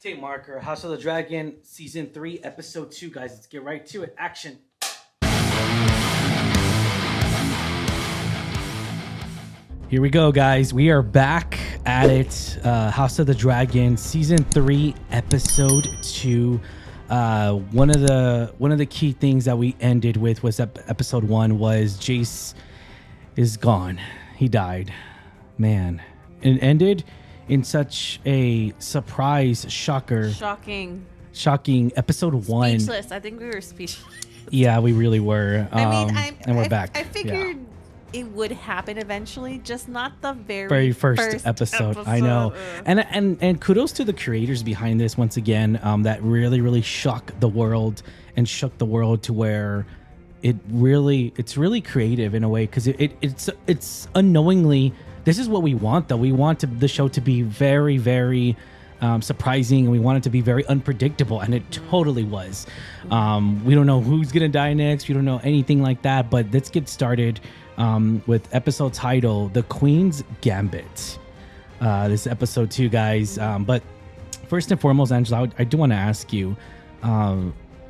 Tape marker, House of the Dragon, season 3, episode 2, guys. Let's get right to it. Action. Here we go, guys. We are back at it. House of the Dragon, season 3, episode 2. One of the key things that we ended with was episode 1 was Jace is gone. He died. Man. It ended in such a surprise, shocking episode 1. Speechless. I think we were speechless. Yeah, we really were. And we're back. I figured it would happen eventually, just not the very first episode. I know. And kudos to the creators behind this once again. That really shocked the world and shook the world to where it's really creative in a way, because it's unknowingly. This is what we want, though. We want the show to be very surprising, and we want it to be very unpredictable, and it totally was. We don't know who's gonna die next. We don't know anything like that. But let's get started with episode title, "The Queen's Gambit." This episode 2, guys. But first and foremost, Angela, I do want to ask you.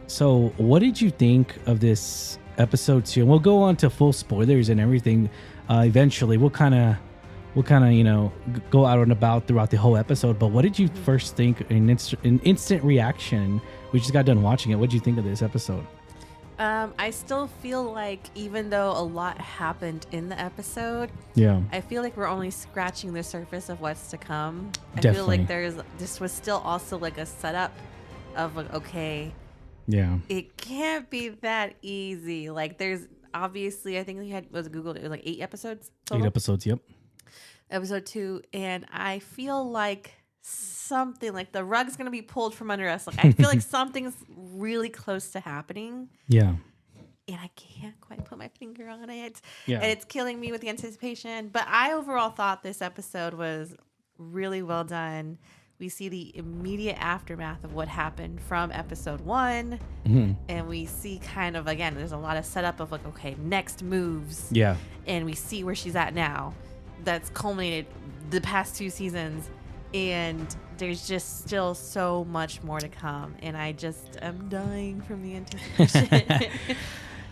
So, what did you think of this episode 2? And we'll go on to full spoilers and everything. Eventually, we'll kind of go out and about throughout the whole episode. But what did you first think? An instant reaction. We just got done watching it. What did you think of this episode? I still feel like, even though a lot happened in the episode, I feel like we're only scratching the surface of what's to come. I feel like this was still also like a setup of like, okay, it can't be that easy. Like, there's obviously, I think it was 8 episodes total? 8 episodes, yep. Episode 2, and I feel like something like the rug's gonna be pulled from under us. Like, I feel like something's really close to happening. Yeah. And I can't quite put my finger on it. Yeah. And it's killing me with the anticipation. But I overall thought this episode was really well done. We see the immediate aftermath of what happened from episode 1. Mm-hmm. And we see kind of, again, there's a lot of setup of like, okay, next moves. Yeah. And we see where she's at now. That's culminated the past 2 seasons. And there's just still so much more to come. And I just am dying from the anticipation.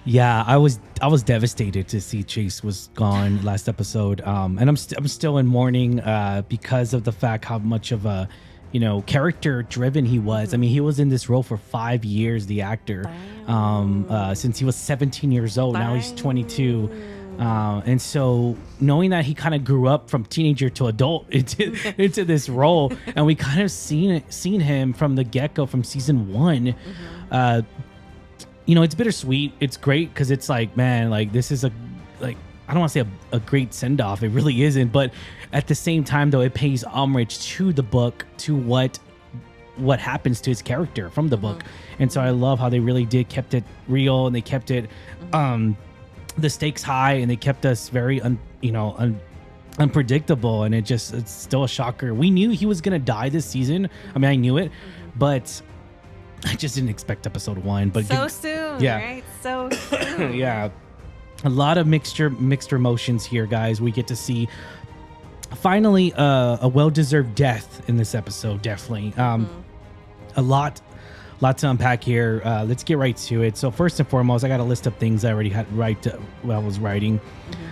Yeah, I was devastated to see Chase was gone last episode, and I'm still in mourning because of the fact how much of a character driven he was. I mean, he was in this role for 5 years, the actor, since he was 17 years old. Now he's 22, and so knowing that he kind of grew up from teenager to adult into this role, and we kind of seen him from the get-go from season 1. It's bittersweet. It's great because it's like, man, like, this is I don't want to say a great send off. It really isn't. But at the same time, though, it pays homage to the book, to what happens to his character from the book. And so I love how they really kept it real, and they kept it, the stakes high, and they kept us very, unpredictable. And it's still a shocker. We knew he was going to die this season. I mean, I knew it, but I just didn't expect episode 1, but soon, right? So soon. Yeah, a lot of mixed emotions here, guys. We get to see finally a well-deserved death in this episode. Definitely, a lot to unpack here. Let's get right to it. So first and foremost, I got a list of things I already had while I was writing.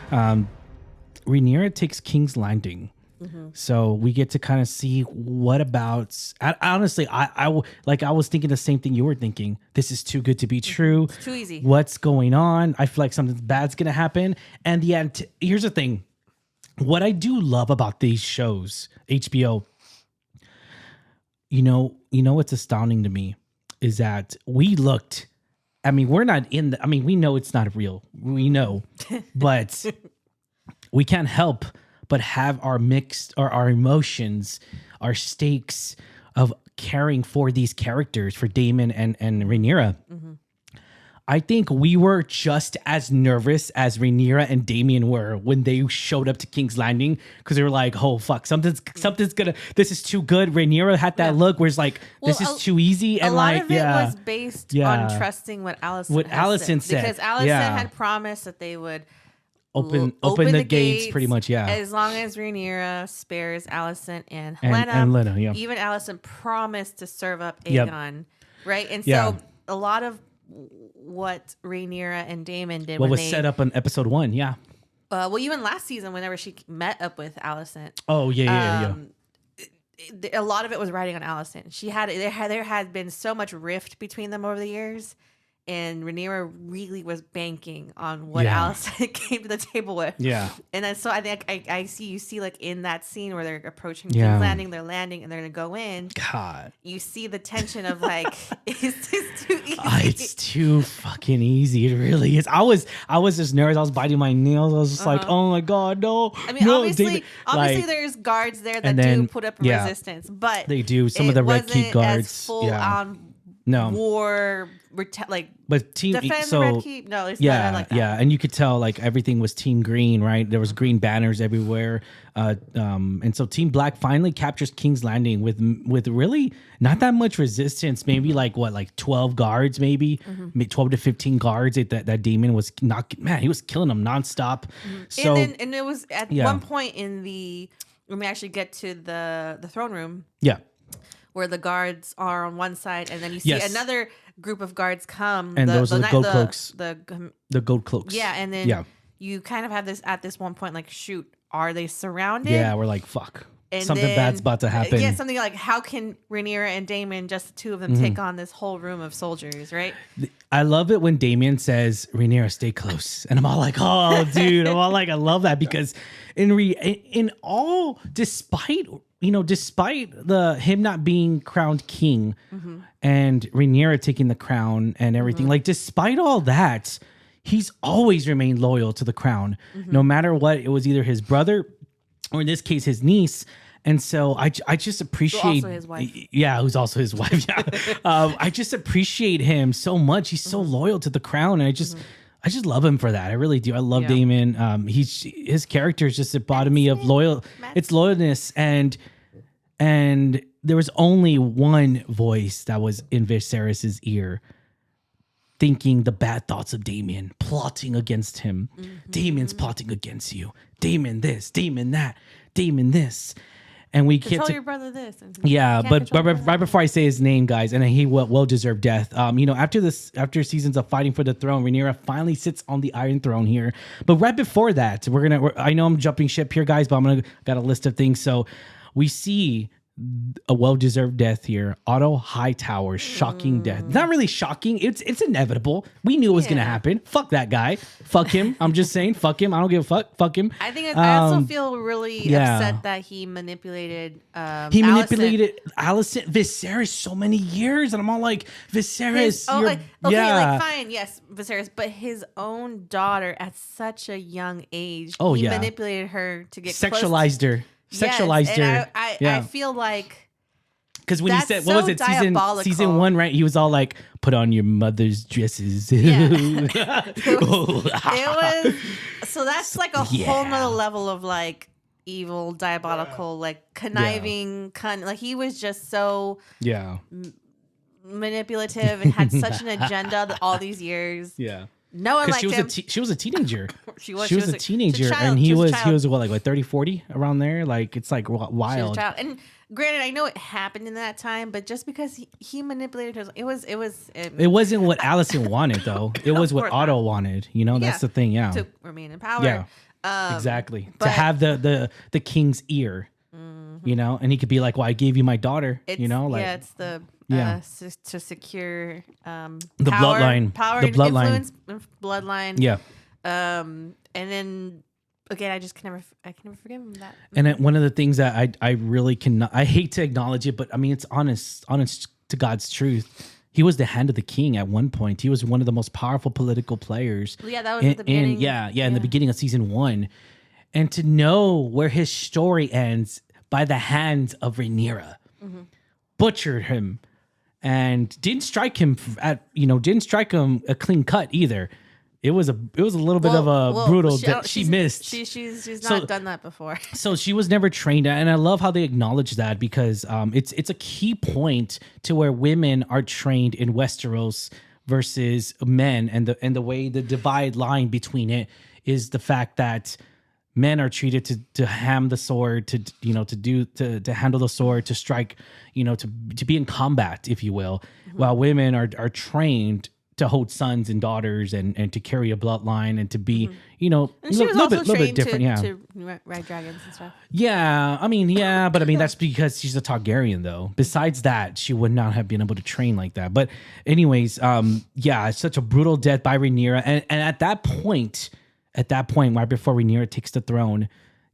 Rhaenyra takes King's Landing. So we get to kind of see what about. Honestly, I was thinking the same thing you were thinking. This is too good to be true. It's too easy. What's going on? I feel like something bad's gonna happen. And here's the thing. What I do love about these shows, HBO. What's astounding to me is that we looked. I mean, we're not in. We know it's not real. We know, but we can't help but have our emotions, our stakes of caring for these characters, for Daemon and Rhaenyra. I think we were just as nervous as Rhaenyra and Daemon were when they showed up to King's Landing, because they were like, oh fuck, something's gonna, this is too good. Rhaenyra had that look where it's like, this is too easy. And a lot of it was based on trusting what Alicent said. Because Alicent had promised that they would open the gates pretty much. Yeah. As long as Rhaenyra spares Alicent and Helena. And Lena, yeah. Even Alicent promised to serve up Aegon. Yep. Right? And so a lot of what Rhaenyra and Daemon did was set up in episode 1, yeah. Well, even last season, whenever she met up with Alicent. Oh, yeah. A lot of it was riding on Alicent. There had been so much rift between them over the years. And Rhaenyra really was banking on what Alicent came to the table with. Yeah. And then, so I think I see like in that scene where they're approaching King's Landing, they're landing and they're going to go in. God. You see the tension of like, is this too easy? It's too fucking easy. It really is. I was just nervous. I was biting my nails. I was just like, oh my God, no. I mean, no, obviously there's guards there that do put up resistance, but they do. Some of the Red Keep guards. As full on war, but team defend the Red Keep. No, it's not like that. Yeah, and you could tell like everything was Team Green, right? There was green banners everywhere, and so Team Black finally captures King's Landing with really not that much resistance. Maybe like 12 guards, maybe 12 to 15 guards. That Daemon was he was killing them nonstop. So and it was at one point when we actually get to the throne room. Yeah. Where the guards are on one side, and then you see another group of guards come, and those are the gold cloaks. The gold cloaks. Yeah, and then you kind of have this at this one point, like, shoot, are they surrounded? Yeah, we're like, fuck, and something bad's about to happen. Yeah, something like, how can Rhaenyra and Daemon, just the two of them, take on this whole room of soldiers, right? I love it when Daemon says, "Rhaenyra, stay close," and I'm all like, "Oh, dude!" I'm all like, I love that because despite him not being crowned king and Rhaenyra taking the crown and everything, like despite all that, he's always remained loyal to the crown, no matter what. It was either his brother or in this case his niece. And so I just appreciate, also his wife. Yeah, who's also his wife. Yeah, I just appreciate him so much. He's so loyal to the crown, and I just love him for that. I really do. I love Daemon. His character is just a epitome of it's loyalness, and there was only one voice that was in Viserys's ear, thinking the bad thoughts of Daemon, plotting against him. Daemon's plotting against you. Daemon this, Daemon that, Daemon this. And we can't tell your brother this. Yeah, but right before I say his name, guys, and he well deserved death. After seasons of fighting for the throne, Rhaenyra finally sits on the Iron Throne here. But right before that, I know I'm jumping ship here, guys, but got a list of things. So we see a well-deserved death here. Otto Hightower's shocking death. Not really shocking. It's inevitable. We knew it was going to happen. Fuck that guy. Fuck him. I'm just saying. Fuck him. I don't give a fuck. Fuck him. I think I also feel really upset that he manipulated manipulated Alicent, Viserys so many years, and I'm all like, Viserys. Fine, yes, Viserys, but his own daughter at such a young age. Oh, he manipulated her to get sexualized her. Sexualized her. I feel like because when he said, what was it, season 1, right? He was all like, "Put on your mother's dresses." It was so that's like a whole nother level of like evil, diabolical, like conniving, like he was just so manipulative and had such an agenda all these years. Yeah. No one liked him. She was a teenager. She was a teenager, and he was what, like 30, 40 around there. Like it's like wild. She was a child. And granted, I know it happened in that time, but just because he manipulated her, it wasn't what Alicent wanted though. It was what Otto wanted. That's the thing. Yeah, to remain in power. Yeah, exactly. To have the king's ear. And he could be like, "Well, I gave you my daughter." It's the to secure the bloodline, power, the bloodline, bloodline. Yeah. And then again, I can never forgive him that. And one of the things that I really cannot, I hate to acknowledge it, but I mean it's honest to God's truth. He was the hand of the king at one point. He was one of the most powerful political players. Well, that was at the beginning. In the beginning of season 1, and to know where his story ends by the hands of Rhaenyra, butchered him. And didn't strike him a clean cut either. It was a little bit of a brutal. She missed. She's not done that before. So she was never trained, and I love how they acknowledge that because it's a key point to where women are trained in Westeros versus men, and the way the divide line between it is the fact that men are treated to ham the sword, to handle the sword, to strike, to be in combat, if you will, while women are trained to hold sons and daughters and to carry a bloodline and to be, and she was also trained different, to ride dragons and stuff. Yeah, but that's because she's a Targaryen, though. Besides that, she would not have been able to train like that. But anyways, it's such a brutal death by Rhaenyra, and at that point, right before Rhaenyra takes the throne,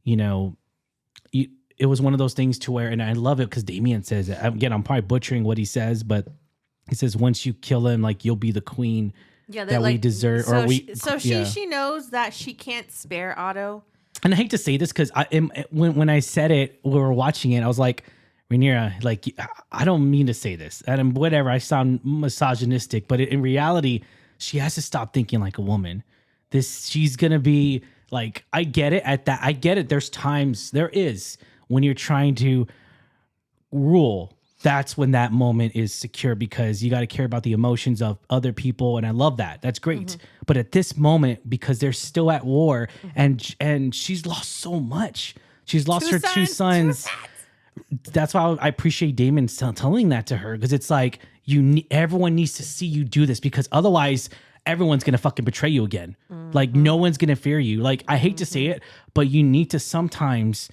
it was one of those things to where, and I love it because Damien says it. Again, I'm probably butchering what he says, but he says, once you kill him, like, you'll be the queen that we deserve. She knows that she can't spare Otto. And I hate to say this because when I said it, we were watching it, I was like, Rhaenyra, like, I don't mean to say this. And whatever, I sound misogynistic, but in reality, she has to stop thinking like a woman. She's going to be like, I get it at that. I get it. There is when you're trying to rule. That's when that moment is secure because you got to care about the emotions of other people. And I love that. That's great. Mm-hmm. But at this moment, because they're still at war and she's lost so much. She's lost her two sons. That's why I appreciate Damon telling that to her because it's like everyone needs to see you do this because otherwise everyone's going to fucking betray you again. Mm-hmm. Like no one's going to fear you. Like I hate to say it, but you need to sometimes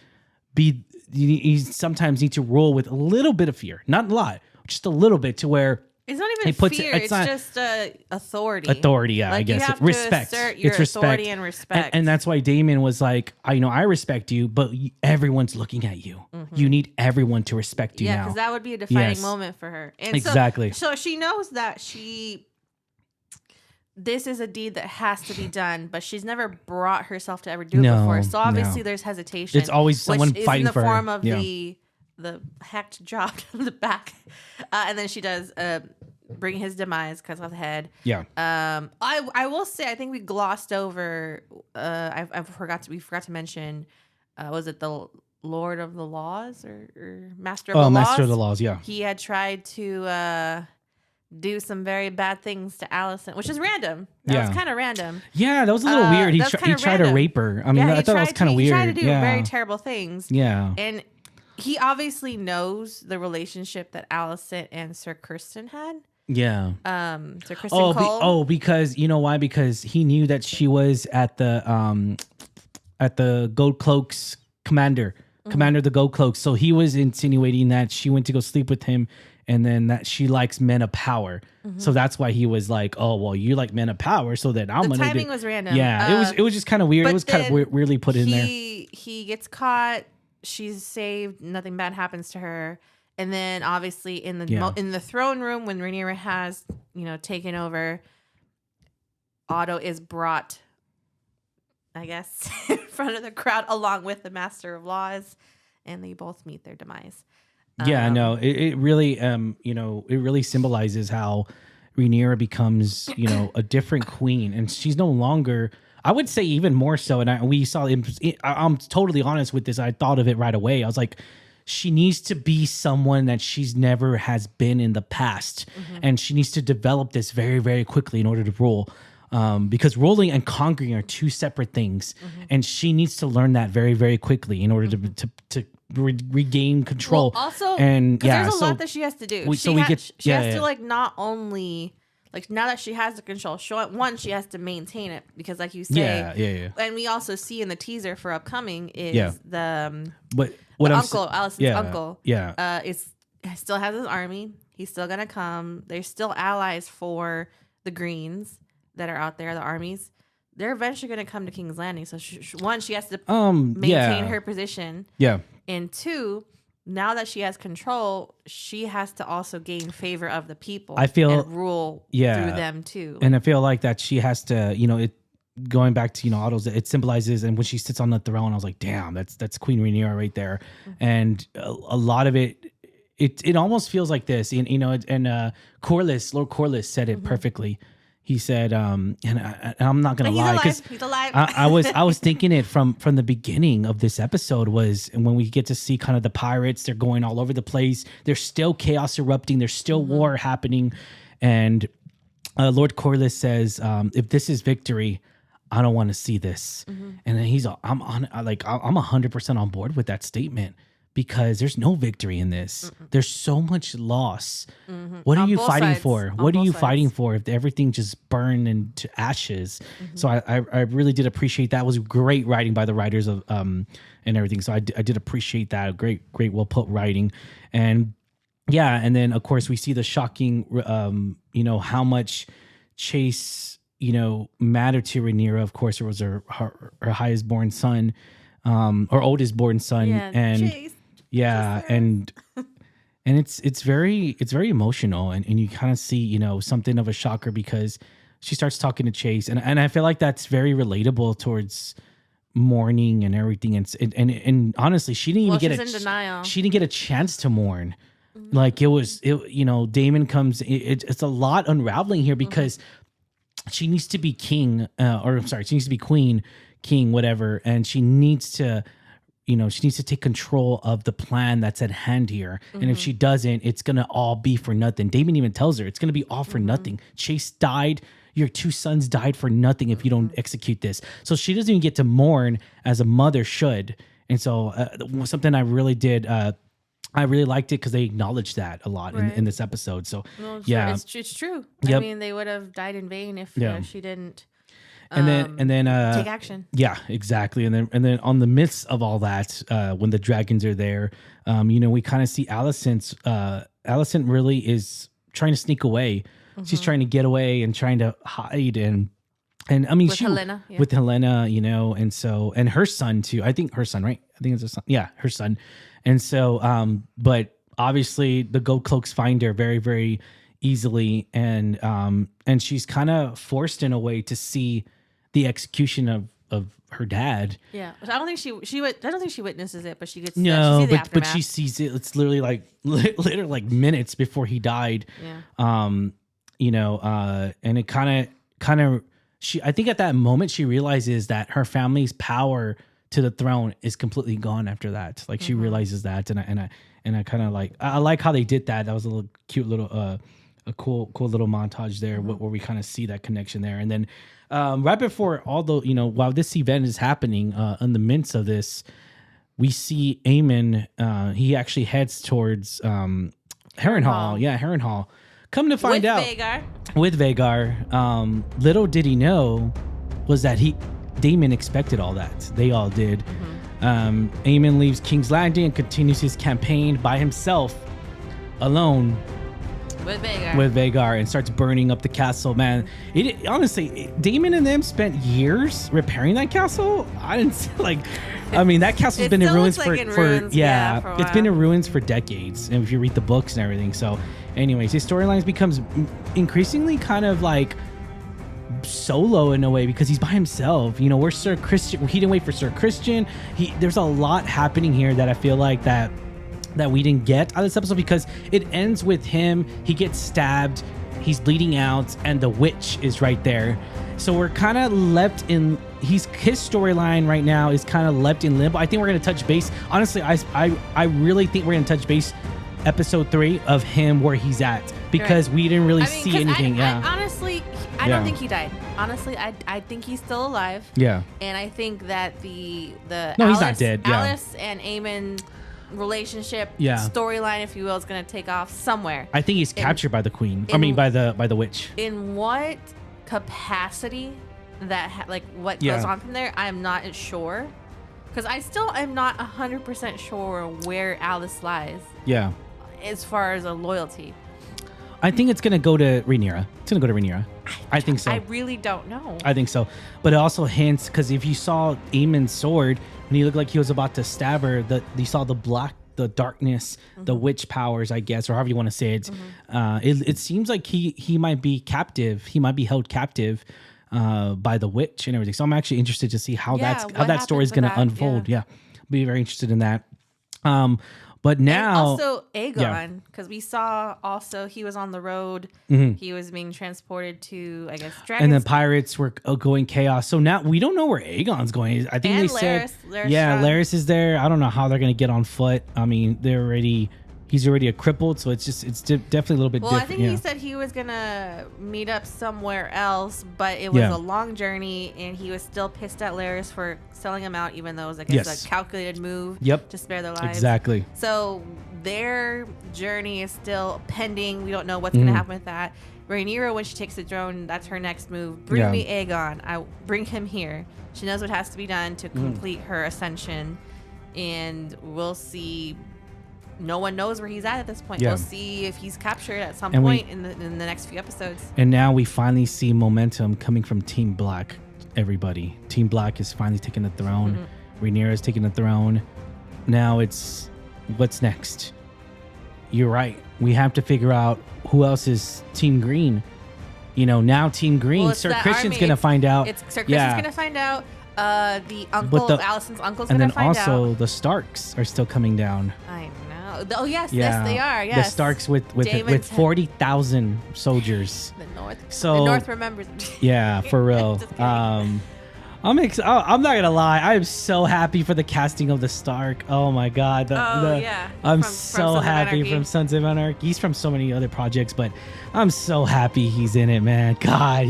you sometimes need to roll with a little bit of fear, not a lot, just a little bit to where it's not even fear. It's just authority. Authority, yeah, like I guess. You have respect. To assert your authority and respect. And that's why Damon was like, I respect you, but everyone's looking at you. Mm-hmm. You need everyone to respect you now. Yeah, because that would be a defining moment for her. And exactly. So she knows that this is a deed that has to be done, but she's never brought herself to ever do it before. So obviously there's hesitation. It's always someone fighting for her. In the form of the hacked job on the back. And then she does bring his demise because of the head. Yeah. I will say, I think we glossed over, we forgot to mention, was it the Lord of the Laws or Master of the Laws? Oh, Master of the Laws, yeah. He had tried to do some very bad things to Allison, which is random. That was kind of random. Yeah, that was a little weird. He tried to rape her. I mean, I thought that was kind of weird. He tried to do very terrible things. Yeah. And he obviously knows the relationship that Allison and Sir Kirsten had. Yeah. Sir Kristen Cole. Because you know why? Because he knew that she was at the Gold Cloaks commander of the Gold Cloaks. So he was insinuating that she went to go sleep with him and then that she likes men of power. Mm-hmm. So that's why he was like, oh, well, you like men of power. So then I'm going to do. The timing was random. Yeah, it was just kind of weird. It was kind of weirdly put in there. He gets caught. She's saved. Nothing bad happens to her. And then obviously in the throne room when Rhaenyra has, taken over, Otto is brought, I guess, in front of the crowd along with the Master of Laws, and they both meet their demise. Yeah, no, it really, it really symbolizes how Rhaenyra becomes, a different queen, and she's no longer. I would say even more so, and we saw. I'm totally honest with this. I thought of it right away. I was like, she needs to be someone that she's never has been in the past, and she needs to develop this very, very quickly in order to rule. Because ruling and conquering are two separate things, and she needs to learn that very, very quickly in order to regain control. Well, also, and there's a lot that she has to do. She has to not only now that she has the control, she has to maintain it because, like you say, and we also see in the teaser for upcoming is the Allison's uncle, still has his army. He's still gonna come. They're still allies for the Greens that are out there, the armies. They're eventually going to come to King's Landing. So she has to maintain her position. Yeah. And two, now that she has control, she has to also gain favor of the people. I feel and rule through them too. And I feel like that she has to, going back to Otto's, it symbolizes. And when she sits on the throne, I was like, damn, that's Queen Rhaenyra right there. And a lot of it almost feels like this. And Lord Corlys said it perfectly. He said, and I'm not gonna lie, because he's alive. I was thinking it from the beginning of this episode was, and when we get to see kind of the pirates, they're going all over the place. There's still chaos erupting. There's still war happening, and Lord Corlys says, if this is victory, I don't want to see this. And then I'm 100% on board with that statement, because there's no victory in this. There's so much loss. What are you fighting for? What are you fighting for if everything just burned into ashes? So I really did appreciate that. It was great writing by the writers of and everything. So I did appreciate that. Great, well put writing. And yeah, and then of course we see the shocking, how much Chase, mattered to Rhaenyra. Of course, it was her highest born son, or oldest born son, and Chase. Yeah, and it's very emotional, and you kind of see something of a shocker, because she starts talking to Chase, and I feel like that's very relatable towards mourning and everything, and honestly, she didn't even get denial. She didn't get a chance to mourn. Like Daemon comes. It's a lot unraveling here, because she needs to be king, she needs to be queen, king, whatever, and she needs to. She needs to take control of the plan that's at hand here. And if she doesn't, it's going to all be for nothing. Damon even tells her it's going to be all for nothing. Chase died. Your 2 sons died for nothing if you don't execute this. So she doesn't even get to mourn as a mother should. And so something I really did, I really liked it because they acknowledged that a lot in this episode. So, it's true. Yep. I mean, they would have died in vain if she didn't. And then take action. Yeah, exactly. And then on the midst of all that, when the dragons are there, we kind of see Alicent really is trying to sneak away. She's trying to get away and trying to hide, and I mean Helena, with Helena, and her son too. I think her son, right? I think it's her son. Yeah, her son. And so, but obviously the Gold Cloaks find her very, very easily, and she's kind of forced in a way to see the execution of her dad. Yeah, I don't think she witnesses it, but she gets but she sees it. It's literally like minutes before he died. Yeah. And it kind of I think at that moment she realizes that her family's power to the throne is completely gone after that. Like she realizes that, and I kind of I like how they did that. That was a little cute little a cool little montage there where we kind of see that connection there. And then right before all the, while this event is happening, in the midst of this, we see Aemon, he actually heads towards Harrenhal. Yeah, Harrenhal. Come to find out. With Vhagar. Little did he know was that Daemon expected all that. They all did. Aemon leaves King's Landing and continues his campaign by himself, alone, with Vhagar, and starts burning up the castle. Man, honestly, Daemon and them spent years repairing that castle. I didn't I mean, that castle's been in ruins for it's been in ruins for decades, and if you read the books and everything. So anyways, his storylines becomes increasingly kind of like solo in a way, because he's by himself. We're Sir Christian. He didn't wait for Sir Christian. There's a lot happening here that I feel like that we didn't get out of this episode, because it ends with him. He gets stabbed. He's bleeding out, and the witch is right there. So we're kind of left in his storyline right now is kind of left in limbo. I think we're gonna touch base. Honestly, I really think we're gonna touch base episode 3 of him where he's at, because we didn't really see anything. I honestly, I don't think he died. Honestly, I think he's still alive. Yeah. And I think that he's not dead. Yeah. Alice and Aemon relationship, storyline, if you will, is going to take off somewhere. I think he's captured by the queen. By the witch. In what capacity what goes on from there, I'm not sure. Because I still am not 100% sure where Alice lies. Yeah. As far as a loyalty. I think it's going to go to Rhaenyra. It's going to go to Rhaenyra. I think so. I really don't know. I think so. But it also hints, because if you saw Aemon's sword, when he looked like he was about to stab her, you saw the darkness, the witch powers, I guess, or however you want to say it. It seems like he might be captive. He might be held captive by the witch and everything. So I'm actually interested to see how that story is going to unfold. Yeah. Be very interested in that. But now, and also Aegon, because we saw also he was on the road. He was being transported to, I guess, Dragon's. And the pirates were going chaos. So now we don't know where Aegon's going. I think they said, Larys is there. I don't know how they're going to get on foot. I mean, they're already, he's already a crippled, so it's definitely a little bit different. I think he said he was gonna meet up somewhere else, but it was a long journey, and he was still pissed at Laris for selling him out, even though it was, I guess, a calculated move to spare their lives. Exactly. So their journey is still pending. We don't know what's gonna happen with that. Rhaenyra, when she takes the throne, that's her next move. Bring me Aegon. I bring him here. She knows what has to be done to complete her ascension, and we'll see. No one knows where he's at this point. We'll see if he's captured at some point in the next few episodes. And now we finally see momentum coming from Team Black. Everybody, Team Black is finally taking the throne. Rhaenyra is taking the throne. Now it's what's next. You're right. We have to figure out who else is Team Green. Now Team Green. Sir Christian's gonna find out. Sir Christian's gonna find out. The uncle, Alicent's uncle's gonna find out. And then also the Starks are still coming down. I know. Oh yes, yes they are. Yes, the Starks with 40,000 soldiers. The North remembers. Yeah, for real. I'm not gonna lie. I'm so happy for the casting of the Stark. Oh my God. I'm so happy from Sons of Anarchy. He's from so many other projects, but I'm so happy he's in it, man. God,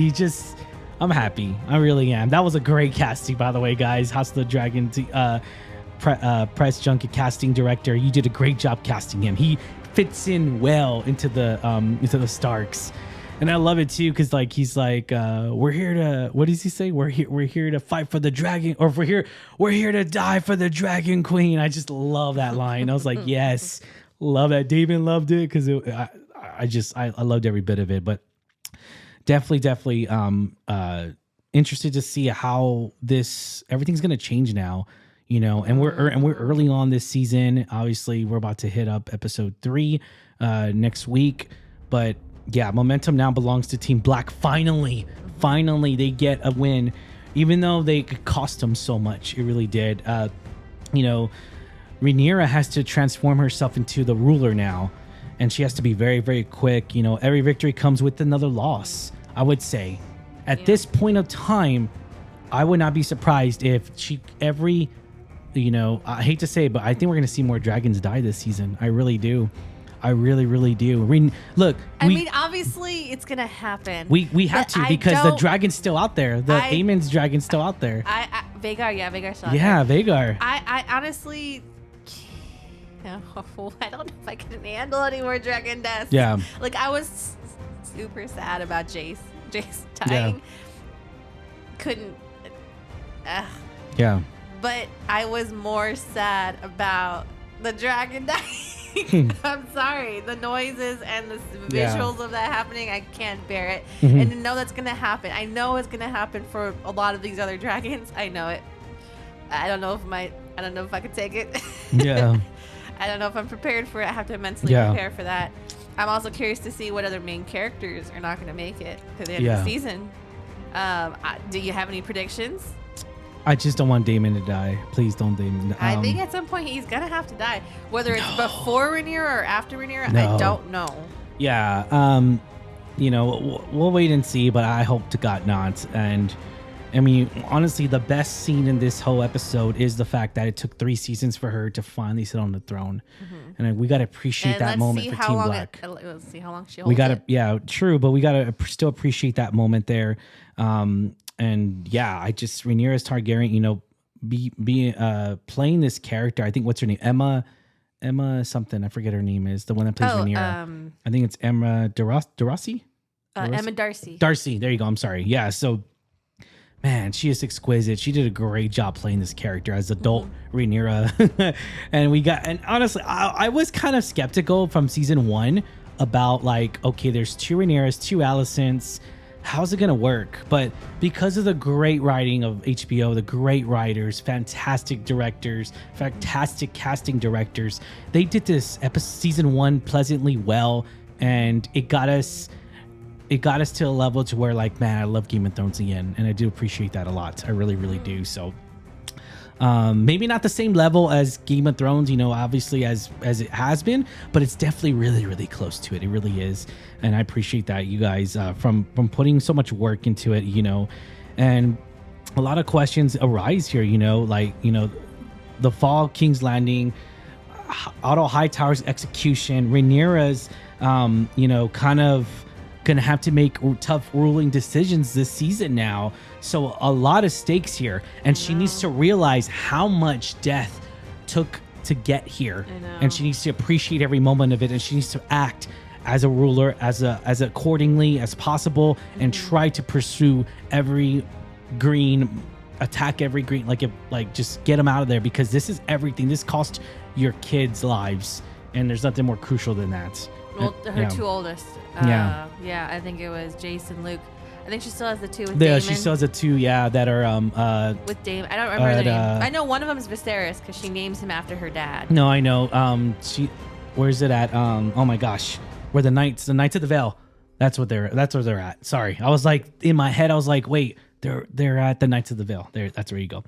I'm happy. I really am. That was a great casting, by the way, guys. House of the Dragon press junket casting director. You did a great job casting him. He fits in well into the Starks. And I love it too, because he's like, we're here to, what does he say? We're here to fight for the dragon, or we're here to die for the Dragon Queen. I just love that line. I was like, yes, love that. Damon loved it because I loved every bit of it. But definitely interested to see how everything's gonna change now. And we're early on this season. Obviously, we're about to hit up episode 3 next week. But yeah, momentum now belongs to Team Black. Finally, they get a win, even though they could cost them so much. It really did. Rhaenyra has to transform herself into the ruler now, and she has to be very, very quick. Every victory comes with another loss. I would say, at this point of time, I would not be surprised if I hate to say it, but I think we're going to see more dragons die this season. I really do. I really, really do. Obviously, it's going to happen. We have to, because the dragon's still out there. The Aemon's dragon's still out there. Vhagar still out there. Yeah, Vhagar. I honestly... I don't know if I can handle any more dragon deaths. Yeah. I was super sad about Jace dying. Yeah. Couldn't... Yeah. But I was more sad about the dragon dying. I'm sorry. The noises and the visuals of that happening, I can't bear it. And to know that's going to happen. I know it's going to happen for a lot of these other dragons. I know it. I don't know if I could take it. Yeah. I don't know if I'm prepared for it. I have to mentally prepare for that. I'm also curious to see what other main characters are not going to make it to the end of the season. Do you have any predictions? I just don't want Daemon to die. Please don't, Daemon. I think at some point he's going to have to die. Whether it's before Rhaenyra or after Rhaenyra, I don't know. Yeah. We'll wait and see, but I hope to God not. And I mean, honestly, the best scene in this whole episode is the fact that it took 3 seasons for her to finally sit on the throne. And we got to appreciate that moment for Team Black. Let's see how long she holds it. Yeah, true. But we got to still appreciate that moment there. And yeah, Rhaenyra's Targaryen, playing this character. I think, what's her name? Emma something. I forget her name is. The one that plays Rhaenyra. I think it's Emma Darcy? Emma Darcy. Darcy. There you go. I'm sorry. Yeah. So, man, she is exquisite. She did a great job playing this character as adult Rhaenyra. and honestly, I was kind of skeptical from season 1 about okay, there's 2 Rhaenyras, 2 Alicents. How's it going to work? But because of the great writing of HBO, the great writers, fantastic directors, fantastic casting directors, they did this season 1 pleasantly well, and it got us to a level to where man, I love Game of Thrones again, and I do appreciate that a lot. I really, really do. So maybe not the same level as Game of Thrones, obviously as it has been, but it's definitely really, really close to it. It really is. And I appreciate that, you guys, from putting so much work into it, and a lot of questions arise here, the fall, King's Landing. Otto Hightower's execution, Rhaenyra's, kind of gonna have to make tough ruling decisions this season now. So a lot of stakes here, and she needs to realize how much death took to get here, and she needs to appreciate every moment of it, and she needs to act as a ruler as accordingly as possible, and try to pursue every green, attack every green, just get them out of there, because this is everything. This cost your kids' lives, and there's nothing more crucial than that. Well, her two oldest. I think it was Jason, Luke. I think she still has the two with Daemon. Yeah, she still has the two, that are with Daemon. I don't remember the name. I know one of them is Viserys because she names him after her dad. No, I know. Where's it at? Oh my gosh, where the Knights of the Vale. That's where they're at. Sorry, I was like in my head. I was like, wait, they're at the Knights of the Vale. That's where you go.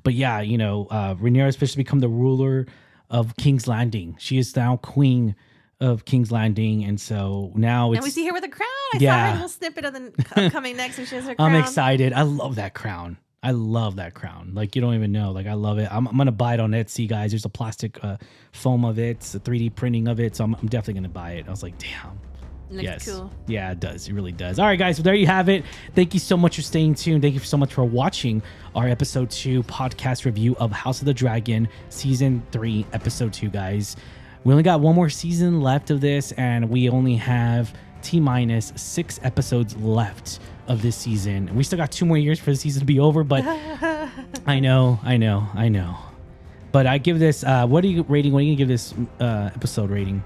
But yeah, Rhaenyra has officially become the ruler of King's Landing. She is now queen of King's Landing, and so now we see her with a crown. I saw her little snippet of the coming next, and she has her crown. I'm excited. I love that crown. Like, you don't even know. Like, I love it. I'm gonna buy it on Etsy, guys. There's a plastic foam of it, it's a 3D printing of it, so I'm definitely gonna buy it. I was like, damn. Looks cool. Yeah, it does. It really does. All right, guys. So there you have it. Thank you so much for staying tuned. Thank you so much for watching our episode 2 podcast review of House of the Dragon season 3, episode 2, guys. We only got one more season left of this, and we only have T-minus 6 episodes left of this season. We still got 2 more years for the season to be over, but I know. But I give this, what are you gonna give this episode rating?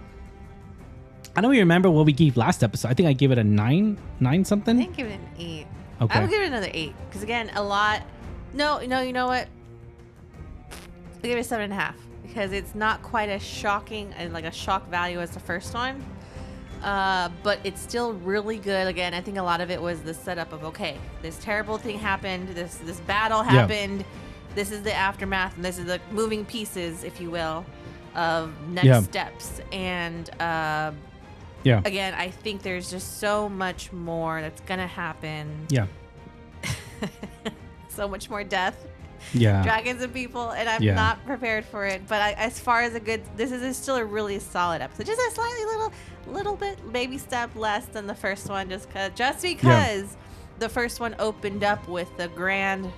I don't even remember what we gave last episode. I think I gave it a 9 something. I think give it an 8. Okay. I would give it another 8 because again, a lot. No, you know what? I give it a 7.5 because it's not quite as shocking and like a shock value as the first one. But it's still really good. Again, I think a lot of it was the setup of, okay, this terrible thing happened, this battle happened, this is the aftermath, and this is the moving pieces, if you will, of next steps. And again, I think there's just so much more that's gonna happen. So much more death. Dragons and people, and I'm not prepared for it. But as far as this is still a really solid episode. Just a slightly little bit baby step less than the first one, just because the first one opened up with the grand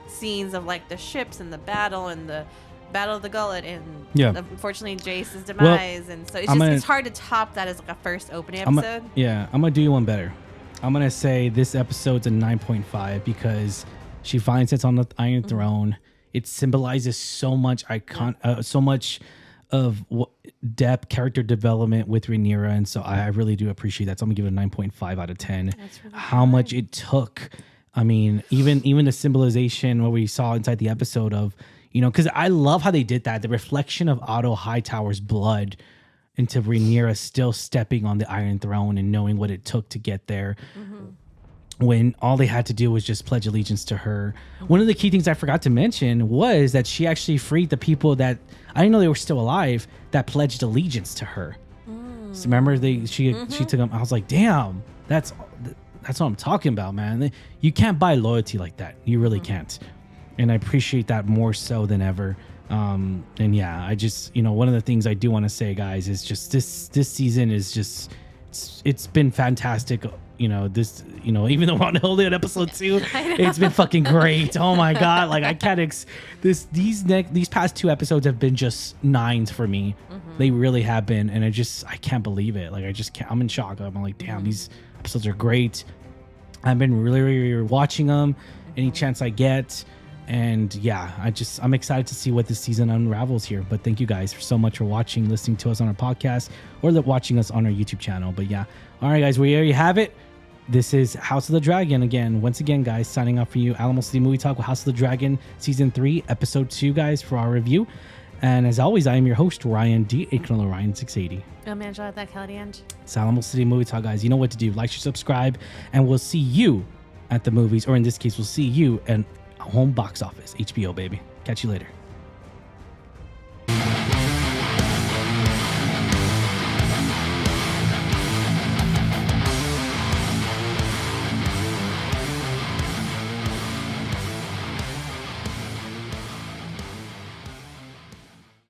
scenes of like the ships and the battle and the Battle of the Gullet, and unfortunately Jace's demise, and so it's hard to top that as like a first opening episode. I'm gonna do you one better. I'm gonna say this episode's a 9.5 because she finally sits on the Iron Throne. It symbolizes so much so much of depth, character development with Rhaenyra, and so I really do appreciate that. So I'm gonna give it a 9.5 out of 10. That's really how much it took. I mean, even the symbolization what we saw inside the episode of, because I love how they did that. The reflection of Otto Hightower's blood into Rhaenyra still stepping on the Iron Throne and knowing what it took to get there. When all they had to do was just pledge allegiance to her. One of the key things I forgot to mention was that she actually freed the people that I didn't know they were still alive that pledged allegiance to her. So remember, she took them. I was like, damn, that's what I'm talking about, man. You can't buy loyalty like that. You really can't. And I appreciate that more so than ever. And I just, one of the things I do want to say, guys, is just this season is just, it's been fantastic. Even though we're only on episode 2, it's been fucking great. Oh my God. Like I can't, these past 2 episodes have been just 9s for me. They really have been. And I can't believe it. Like I just can't, I'm in shock. I'm like, damn, these episodes are great. I've been really watching them any chance I get. And I'm excited to see what this season unravels here. But thank you guys so much for watching, listening to us on our podcast, or watching us on our YouTube channel. But all right, guys, there you have it. This is House of the Dragon again. Once again, guys, signing off for you, Alamo City Movie Talk with House of the Dragon season 3, episode 2, guys, for our review. And as always, I am your host, Ryan D. Ryan 680. I'm Angela, that Caladiange. It's Alamo City Movie Talk, guys. You know what to do. Like, share, subscribe, and we'll see you at the movies, or in this case, we'll see you at home box office. HBO, baby. Catch you later.